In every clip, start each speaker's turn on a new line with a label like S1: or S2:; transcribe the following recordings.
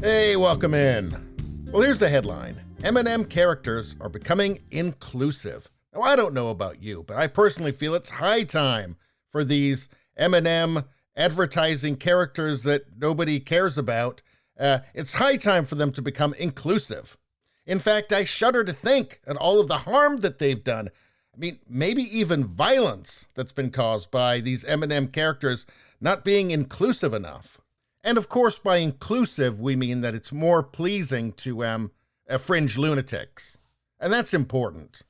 S1: Hey, welcome in. Well, here's the headline. M&M characters are becoming inclusive. Now, I don't know about you, but I personally feel it's high time for these M&M advertising characters that nobody cares about. It's high time for them to become inclusive. In fact, I shudder to think at all of the harm that they've done. I mean, maybe even violence that's been caused by these M&M characters not being inclusive enough. And of course, by inclusive, we mean that it's more pleasing to fringe lunatics. And that's important.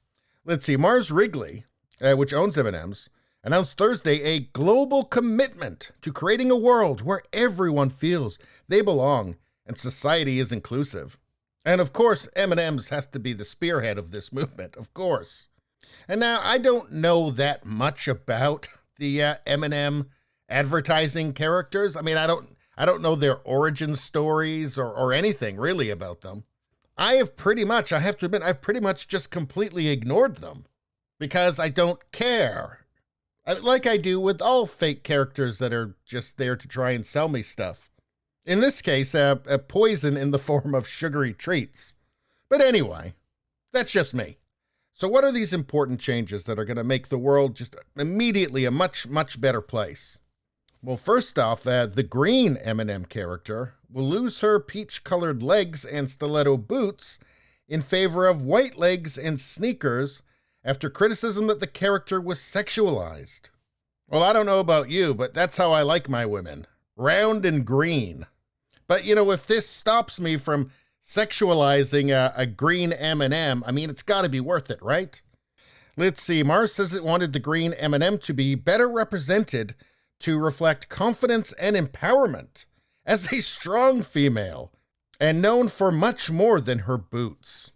S1: Let's see, Mars Wrigley, which owns M&M'S, announced Thursday a global commitment to creating a world where everyone feels they belong and society is inclusive. And of course, M&M'S has to be the spearhead of this movement, of course. And now, I don't know that much about the M&M advertising characters. I mean, I don't know their origin stories or anything really about them. I have to admit, I've pretty much just completely ignored them because I don't care. Like I do with all fake characters that are just there to try and sell me stuff. In this case, a poison in the form of sugary treats. But anyway, that's just me. So what are these important changes that are going to make the world just immediately a much, much better place? Well, first off, the green M&M character will lose her peach-colored legs and stiletto boots in favor of white legs and sneakers after criticism that the character was sexualized. Well, I don't know about you, but that's how I like my women. Round and green. But, if this stops me from sexualizing a green M&M, I mean, it's got to be worth it, right? Let's see. Mars says it wanted the green M&M to be better represented to reflect confidence and empowerment as a strong female and known for much more than her boots.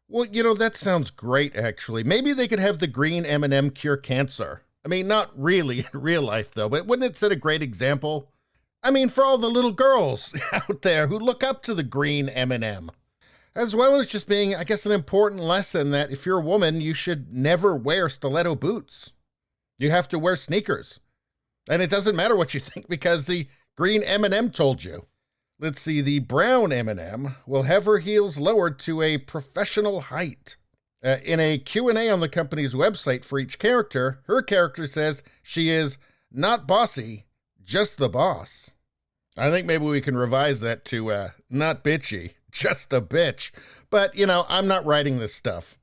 S1: Well, that sounds great, actually. Maybe they could have the green M&M cure cancer. I mean, not really in real life, though, but wouldn't it set a great example? I mean, for all the little girls out there who look up to the green M&M. As well as just being, I guess, an important lesson that if you're a woman, you should never wear stiletto boots. You have to wear sneakers. And it doesn't matter what you think because the green M&M told you. Let's see, the brown M&M will have her heels lowered to a professional height. In a Q&A on the company's website for each character, her character says she is not bossy, just the boss. I think maybe we can revise that to not bitchy, just a bitch. But, I'm not writing this stuff.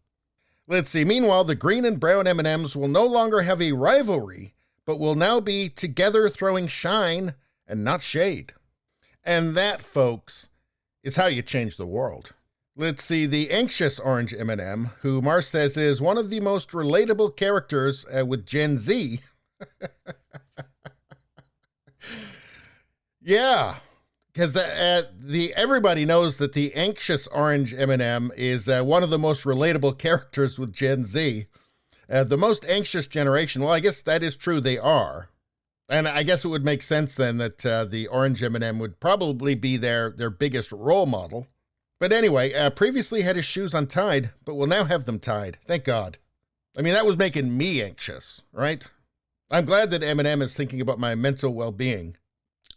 S1: Let's see, meanwhile, the green and brown M&Ms will no longer have a rivalry, but will now be together throwing shine and not shade. And that, folks, is how you change the world. Let's see, the anxious orange M&M, who Mars says is one of the most relatable characters with Gen Z. Yeah, because everybody knows that the anxious orange M&M is one of the most relatable characters with Gen Z. The most anxious generation, well, I guess that is true, they are. And I guess it would make sense then that the orange M&M would probably be their biggest role model. But anyway, previously had his shoes untied, but will now have them tied. Thank God. I mean, that was making me anxious, right? I'm glad that M&M is thinking about my mental well-being.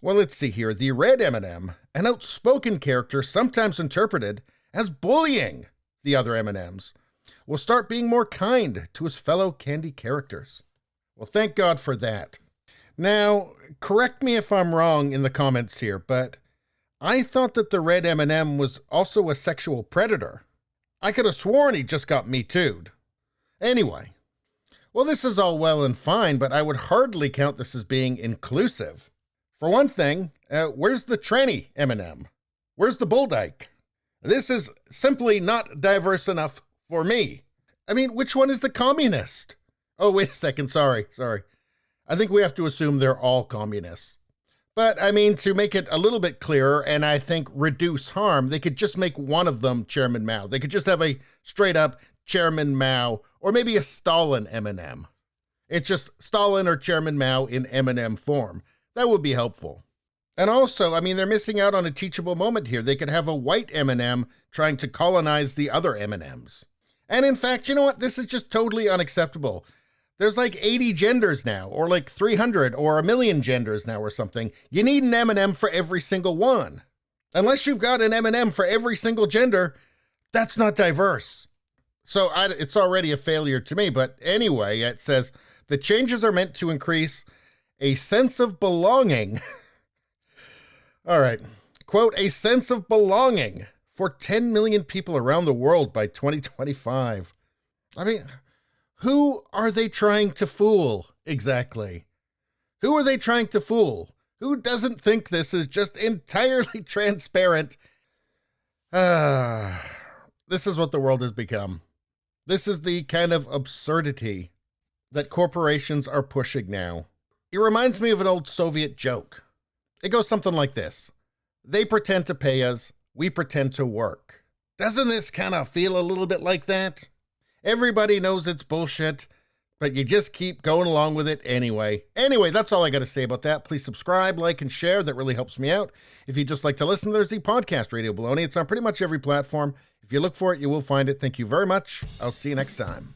S1: Well, let's see here. The red M&M, an outspoken character sometimes interpreted as bullying the other M&Ms, will start being more kind to his fellow candy characters. Well, thank God for that. Now, correct me if I'm wrong in the comments here, but I thought that the red M&M was also a sexual predator. I could have sworn he just got Me Too'd. Anyway, well, this is all well and fine, but I would hardly count this as being inclusive. For one thing, where's the tranny M&M? Where's the bull dyke? This is simply not diverse enough for me. I mean, which one is the communist? Oh, wait a second. Sorry. I think we have to assume they're all communists. But, I mean, to make it a little bit clearer and I think reduce harm, they could just make one of them Chairman Mao. They could just have a straight-up Chairman Mao or maybe a Stalin M&M. It's just Stalin or Chairman Mao in M&M form. That would be helpful. And also, I mean, they're missing out on a teachable moment here. They could have a white M&M trying to colonize the other M&Ms. And in fact, you know what? This is just totally unacceptable. There's like 80 genders now, or like 300 or 1 million genders now or something. You need an M&M for every single one. Unless you've got an M&M for every single gender, that's not diverse. So it's already a failure to me. But anyway, it says the changes are meant to increase a sense of belonging. All right. Quote, a sense of belonging for 10 million people around the world by 2025. I mean, who are they trying to fool exactly? Who are they trying to fool? Who doesn't think this is just entirely transparent? This is what the world has become. This is the kind of absurdity that corporations are pushing now. It reminds me of an old Soviet joke. It goes something like this. They pretend to pay us, we pretend to work. Doesn't this kind of feel a little bit like that? Everybody knows it's bullshit, but you just keep going along with it anyway. Anyway, that's all I got to say about that. Please subscribe, like, and share. That really helps me out. If you just like to listen, there's the podcast Radio Baloney. It's on pretty much every platform. If you look for it, you will find it. Thank you very much. I'll see you next time.